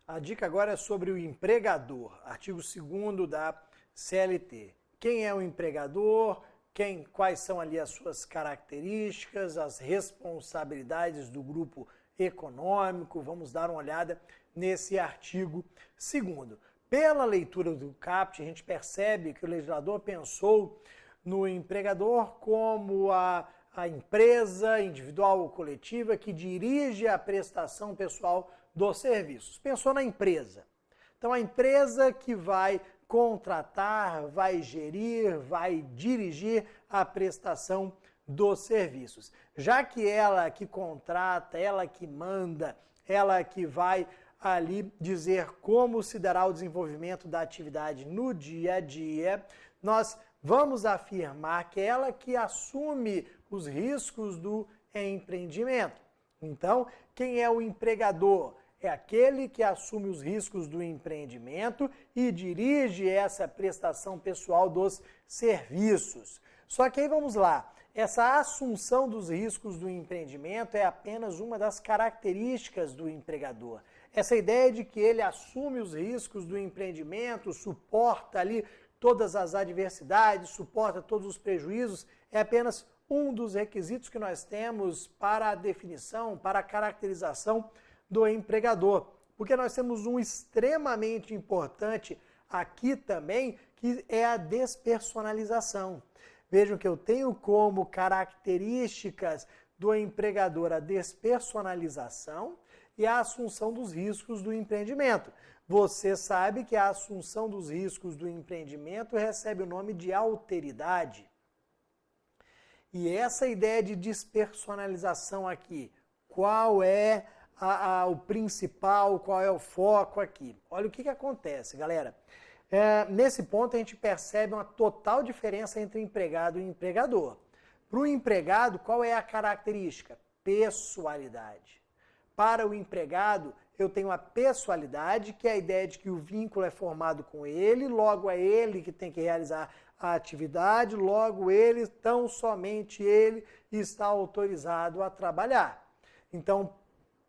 A dica agora é sobre o empregador, artigo 2º da CLT. Quem é o empregador? Quais são ali as suas características, as responsabilidades do grupo econômico? Vamos dar uma olhada nesse artigo 2º. Pela leitura do caput, a gente percebe que o legislador pensou no empregador como a empresa individual ou coletiva que dirige a prestação pessoal dos serviços. Pensou na empresa. Então, a empresa que vai contratar, vai gerir, vai dirigir a prestação dos serviços. Já que ela que contrata, ela que manda, ela que vai ali dizer como se dará o desenvolvimento da atividade no dia a dia, nós vamos afirmar que é ela que assume os riscos do empreendimento. Então, quem é o empregador? É aquele que assume os riscos do empreendimento e dirige essa prestação pessoal dos serviços. Só que aí vamos lá, essa assunção dos riscos do empreendimento é apenas uma das características do empregador. Essa ideia de que ele assume os riscos do empreendimento, suporta ali todas as adversidades, suporta todos os prejuízos, é apenas um dos requisitos que nós temos para a definição, para a caracterização do empregador. Porque nós temos um extremamente importante aqui também, que é a despersonalização. Vejam que eu tenho como características do empregador a despersonalização e a assunção dos riscos do empreendimento. Você sabe que a assunção dos riscos do empreendimento recebe o nome de alteridade. E essa ideia de despersonalização aqui, qual é o principal, qual é o foco aqui? Olha o que acontece, galera. Nesse ponto a gente percebe uma total diferença entre empregado e empregador. Para o empregado, qual é a característica? Pessoalidade. Para o empregado, eu tenho a pessoalidade, que é a ideia de que o vínculo é formado com ele, logo é ele que tem que realizar a atividade, logo ele, tão somente ele, está autorizado a trabalhar. Então,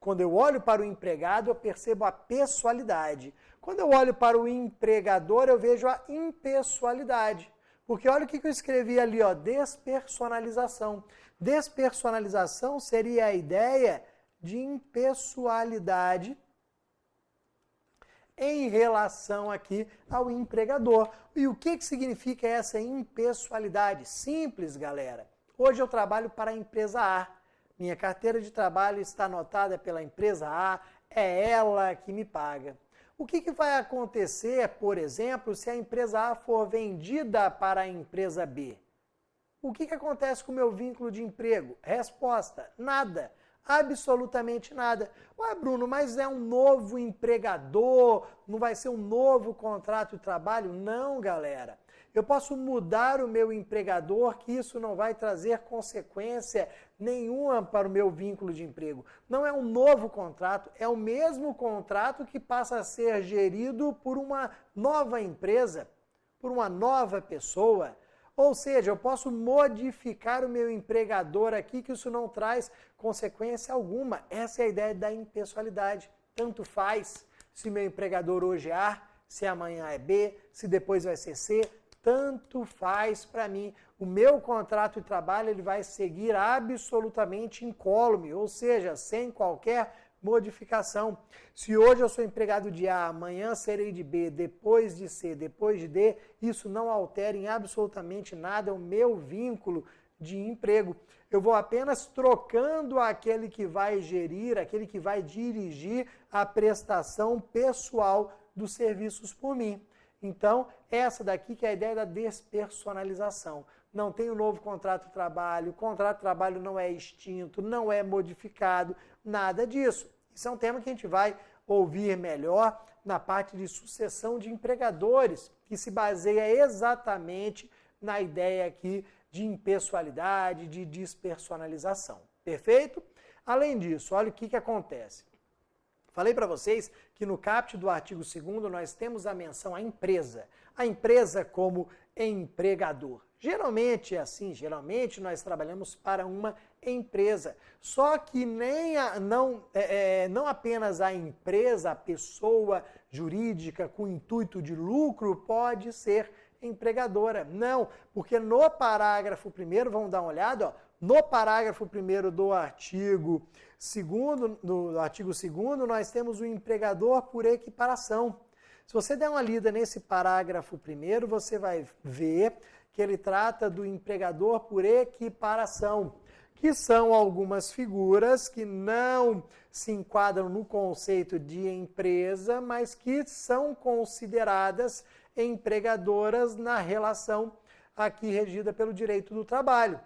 quando eu olho para o empregado, eu percebo a pessoalidade. Quando eu olho para o empregador, eu vejo a impessoalidade. Porque olha o que eu escrevi ali, ó, despersonalização. Despersonalização seria a ideia de impessoalidade em relação aqui ao empregador. E o que significa essa impessoalidade? Simples, galera. Hoje eu trabalho para a empresa A. Minha carteira de trabalho está anotada pela empresa A, é ela que me paga. O que vai acontecer, por exemplo, se a empresa A for vendida para a empresa B? O que acontece com o meu vínculo de emprego? Resposta: nada. Absolutamente nada. Ué, Bruno, mas é um novo empregador, não vai ser um novo contrato de trabalho? Não, galera. Eu posso mudar o meu empregador, que isso não vai trazer consequência nenhuma para o meu vínculo de emprego. Não é um novo contrato, é o mesmo contrato que passa a ser gerido por uma nova empresa, por uma nova pessoa. Ou seja, eu posso modificar o meu empregador aqui, que isso não traz consequência alguma. Essa é a ideia da impessoalidade. Tanto faz se meu empregador hoje é A, se amanhã é B, se depois vai ser C, tanto faz para mim. O meu contrato de trabalho ele vai seguir absolutamente incólume, ou seja, sem qualquer modificação. Se hoje eu sou empregado de A, amanhã serei de B, depois de C, depois de D, isso não altera em absolutamente nada o meu vínculo de emprego. Eu vou apenas trocando aquele que vai gerir, aquele que vai dirigir a prestação pessoal dos serviços por mim. Então, essa daqui que é a ideia da despersonalização. Não tem um novo contrato de trabalho, o contrato de trabalho não é extinto, não é modificado, nada disso. Isso é um tema que a gente vai ouvir melhor na parte de sucessão de empregadores, que se baseia exatamente na ideia aqui de impessoalidade, de despersonalização. Perfeito? Além disso, olha o que acontece. Falei para vocês que no caput do artigo 2º nós temos a menção à empresa. A empresa como empregador. Geralmente é assim, geralmente nós trabalhamos para uma empresa. Só que não apenas a empresa, a pessoa jurídica com intuito de lucro pode ser empregadora. Não, porque no parágrafo 1º, vamos dar uma olhada, ó, no parágrafo 1º do artigo 2º, nós temos o empregador por equiparação. Se você der uma lida nesse parágrafo 1º, você vai ver que ele trata do empregador por equiparação, que são algumas figuras que não se enquadram no conceito de empresa, mas que são consideradas empregadoras na relação aqui regida pelo direito do trabalho.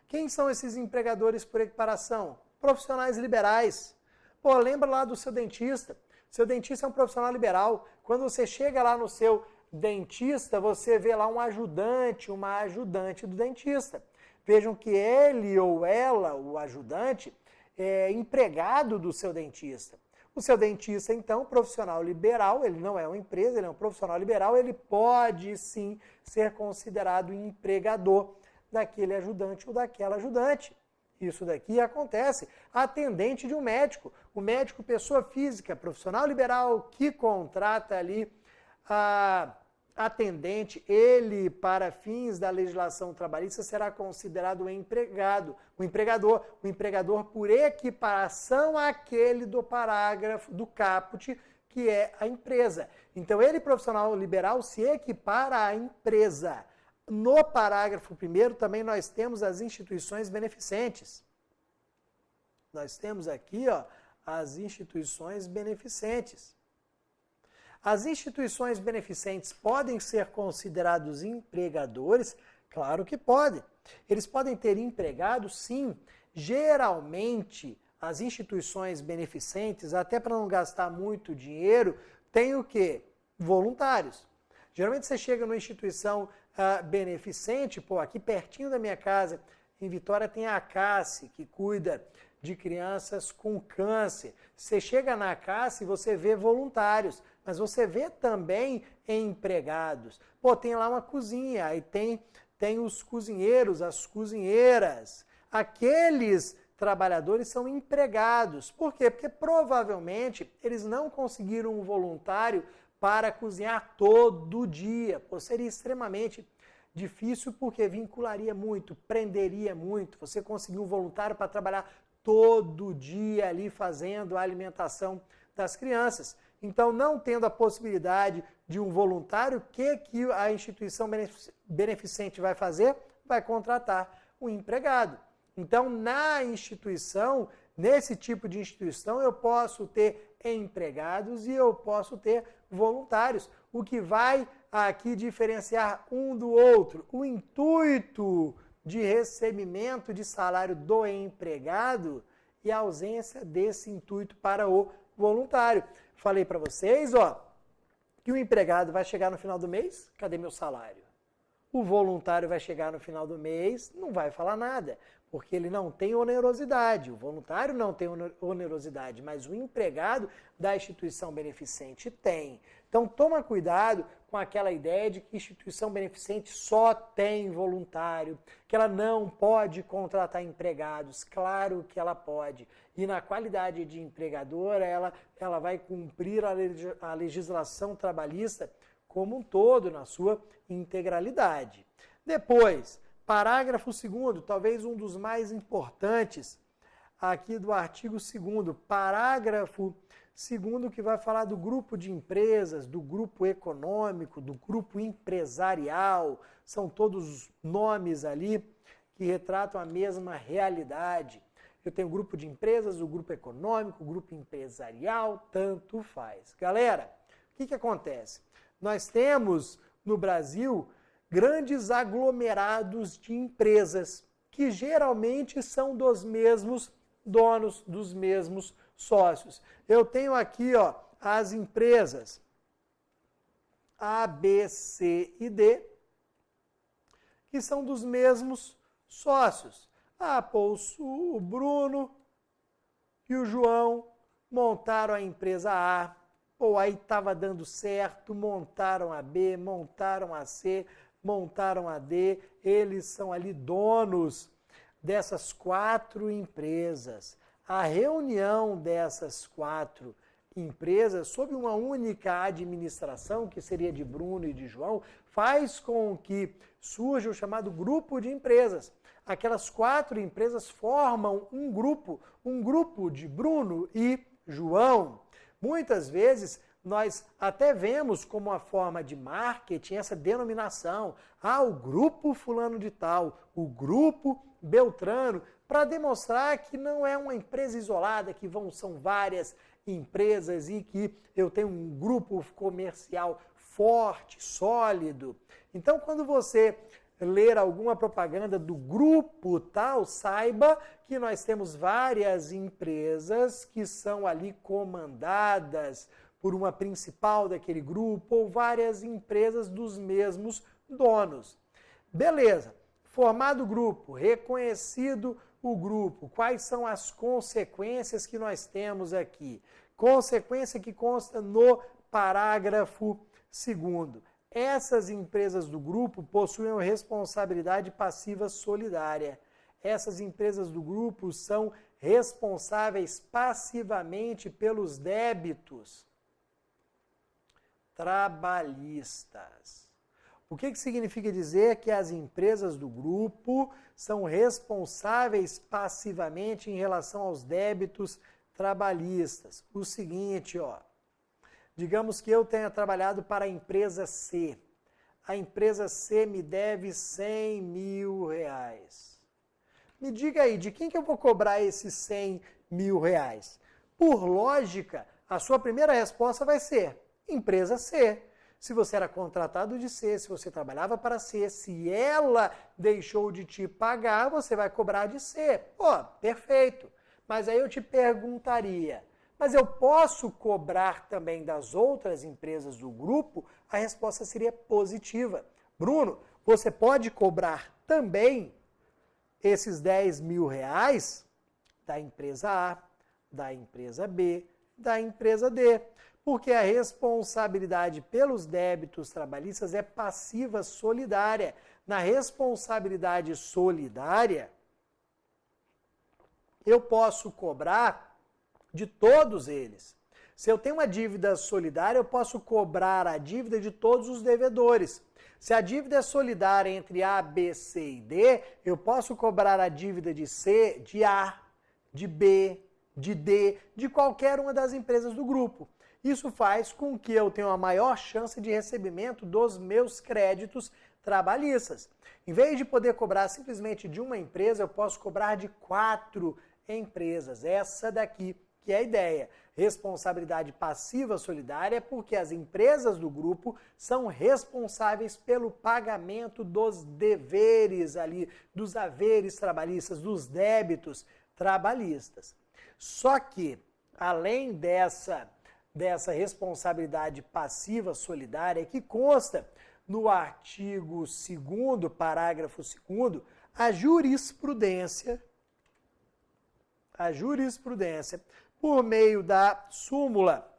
Quem são esses empregadores por equiparação? Profissionais liberais. Pô, lembra lá do seu dentista. Seu dentista é um profissional liberal. Quando você chega lá no seu dentista, você vê lá um ajudante, uma ajudante do dentista. Vejam que ele ou ela, o ajudante, é empregado do seu dentista. O seu dentista, então, profissional liberal, ele não é uma empresa, ele é um profissional liberal, ele pode sim ser considerado empregador daquele ajudante ou daquela ajudante. Isso daqui acontece. Atendente de um médico. O médico, pessoa física, profissional liberal, que contrata ali a atendente, ele, para fins da legislação trabalhista, será considerado um empregado, o empregador por equiparação àquele do parágrafo do caput, que é a empresa. Então, ele, profissional liberal, se equipara à empresa. No parágrafo 1º, também nós temos as instituições beneficentes. Nós temos aqui, ó, as instituições beneficentes. As instituições beneficentes podem ser considerados empregadores? Claro que podem. Eles podem ter empregados, sim. Geralmente, as instituições beneficentes, até para não gastar muito dinheiro, têm o quê? Voluntários. Geralmente você chega numa instituição beneficente, pô, aqui pertinho da minha casa, em Vitória tem a ACACE, que cuida de crianças com câncer. Você chega na ACACE e você vê voluntários, mas você vê também empregados. Pô, tem lá uma cozinha, aí tem os cozinheiros, as cozinheiras. Aqueles trabalhadores são empregados. Por quê? Porque provavelmente eles não conseguiram um voluntário para cozinhar todo dia. Pô, seria extremamente difícil porque vincularia muito, prenderia muito. Você conseguir um voluntário para trabalhar todo dia ali fazendo a alimentação das crianças. Então, não tendo a possibilidade de um voluntário, o que a instituição beneficente vai fazer? Vai contratar um empregado. Então, na instituição, nesse tipo de instituição, eu posso ter empregados e eu posso ter voluntários. O que vai aqui diferenciar um do outro? O intuito de recebimento de salário do empregado e a ausência desse intuito para o voluntário. Falei para vocês, ó, que o empregado vai chegar no final do mês, cadê meu salário? O voluntário vai chegar no final do mês, não vai falar nada, porque ele não tem onerosidade. O voluntário não tem onerosidade, mas o empregado da instituição beneficente tem. Então, toma cuidado com aquela ideia de que instituição beneficente só tem voluntário, que ela não pode contratar empregados. Claro que ela pode. E na qualidade de empregadora, ela vai cumprir a legislação trabalhista como um todo, na sua integralidade. Depois, parágrafo 2º, talvez um dos mais importantes aqui do artigo 2º, parágrafo 2º, que vai falar do grupo de empresas, do grupo econômico, do grupo empresarial, são todos nomes ali que retratam a mesma realidade. Eu tenho o grupo de empresas, o grupo econômico, o grupo empresarial, tanto faz. Galera, o que acontece? Nós temos no Brasil grandes aglomerados de empresas que geralmente são dos mesmos donos, dos mesmos sócios. Eu tenho aqui, ó, as empresas A, B, C e D, que são dos mesmos sócios. Ah, pô, o Bruno e o João montaram a empresa A, pô, aí estava dando certo, montaram a B, montaram a C, montaram a D, eles são ali donos dessas 4 empresas, a reunião dessas 4 empresas sob uma única administração, que seria de Bruno e de João, faz com que surja o chamado grupo de empresas. Aquelas 4 empresas formam um grupo de Bruno e João. Muitas vezes nós até vemos como uma forma de marketing essa denominação, o grupo fulano de tal, o grupo Beltrano, para demonstrar que não é uma empresa isolada, que são várias empresas e que eu tenho um grupo comercial forte, sólido. Então, quando você ler alguma propaganda do grupo tal, saiba que nós temos várias empresas que são ali comandadas por uma principal daquele grupo ou várias empresas dos mesmos donos. Beleza, formado o grupo, reconhecido o grupo, quais são as consequências que nós temos aqui? Consequência que consta no parágrafo 2º. Essas empresas do grupo possuem responsabilidade passiva solidária. Essas empresas do grupo são responsáveis passivamente pelos débitos trabalhistas. O que significa dizer que as empresas do grupo são responsáveis passivamente em relação aos débitos trabalhistas? O seguinte, digamos que eu tenha trabalhado para a empresa C. A empresa C me deve R$100 mil. Me diga aí, de quem que eu vou cobrar esses R$100 mil? Por lógica, a sua primeira resposta vai ser empresa C. Se você era contratado de C, se você trabalhava para C, se ela deixou de te pagar, você vai cobrar de C. Perfeito. Mas aí eu te perguntaria, mas eu posso cobrar também das outras empresas do grupo? A resposta seria positiva. Bruno, você pode cobrar também esses R$10 mil da empresa A, da empresa B, da empresa D. Porque a responsabilidade pelos débitos trabalhistas é passiva solidária. Na responsabilidade solidária, eu posso cobrar de todos eles. Se eu tenho uma dívida solidária, eu posso cobrar a dívida de todos os devedores. Se a dívida é solidária entre A, B, C e D, eu posso cobrar a dívida de C, de A, de B, de D, de qualquer uma das empresas do grupo. Isso faz com que eu tenha uma maior chance de recebimento dos meus créditos trabalhistas. Em vez de poder cobrar simplesmente de uma empresa, eu posso cobrar de 4 empresas. Essa daqui que é a ideia. Responsabilidade passiva solidária, porque as empresas do grupo são responsáveis pelo pagamento dos deveres ali, dos haveres trabalhistas, dos débitos trabalhistas. Só que, além dessa responsabilidade passiva solidária, que consta no artigo 2º, parágrafo 2º, a jurisprudência, por meio da súmula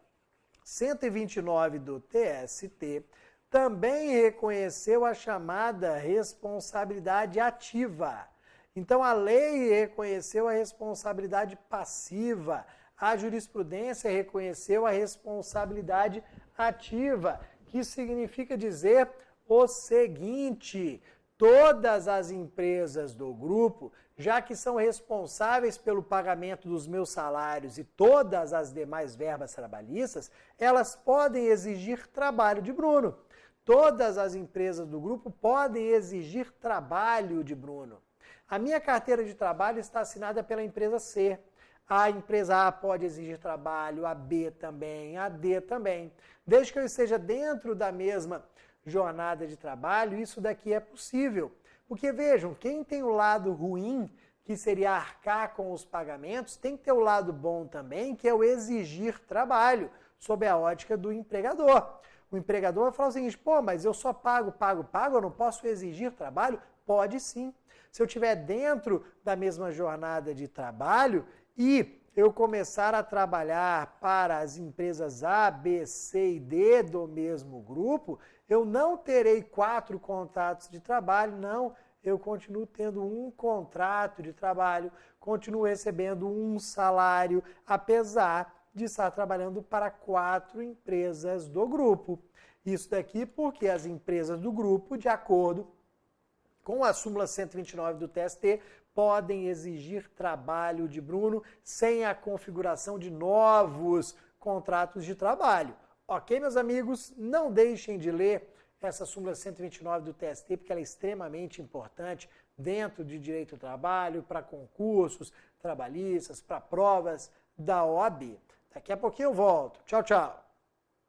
129 do TST, também reconheceu a chamada responsabilidade ativa. Então, a lei reconheceu a responsabilidade passiva, a jurisprudência reconheceu a responsabilidade ativa, que significa dizer o seguinte: todas as empresas do grupo, já que são responsáveis pelo pagamento dos meus salários e todas as demais verbas trabalhistas, elas podem exigir trabalho de Bruno. Todas as empresas do grupo podem exigir trabalho de Bruno. A minha carteira de trabalho está assinada pela empresa C. A empresa A pode exigir trabalho, a B também, a D também. Desde que eu esteja dentro da mesma jornada de trabalho, isso daqui é possível. Porque vejam, quem tem o lado ruim, que seria arcar com os pagamentos, tem que ter o lado bom também, que é o exigir trabalho, sob a ótica do empregador. O empregador vai falar o seguinte: mas eu só pago, eu não posso exigir trabalho? Pode sim. Se eu estiver dentro da mesma jornada de trabalho e eu começar a trabalhar para as empresas A, B, C e D do mesmo grupo, eu não terei 4 contratos de trabalho, não. eu continuo tendo um contrato de trabalho, continuo recebendo um salário, apesar de estar trabalhando para 4 empresas do grupo. Isso daqui porque as empresas do grupo, de acordo com a súmula 129 do TST, podem exigir trabalho de Bruno sem a configuração de novos contratos de trabalho. Ok, meus amigos? Não deixem de ler essa súmula 129 do TST, porque ela é extremamente importante dentro de direito do trabalho, para concursos trabalhistas, para provas da OAB. Daqui a pouquinho eu volto. Tchau, tchau.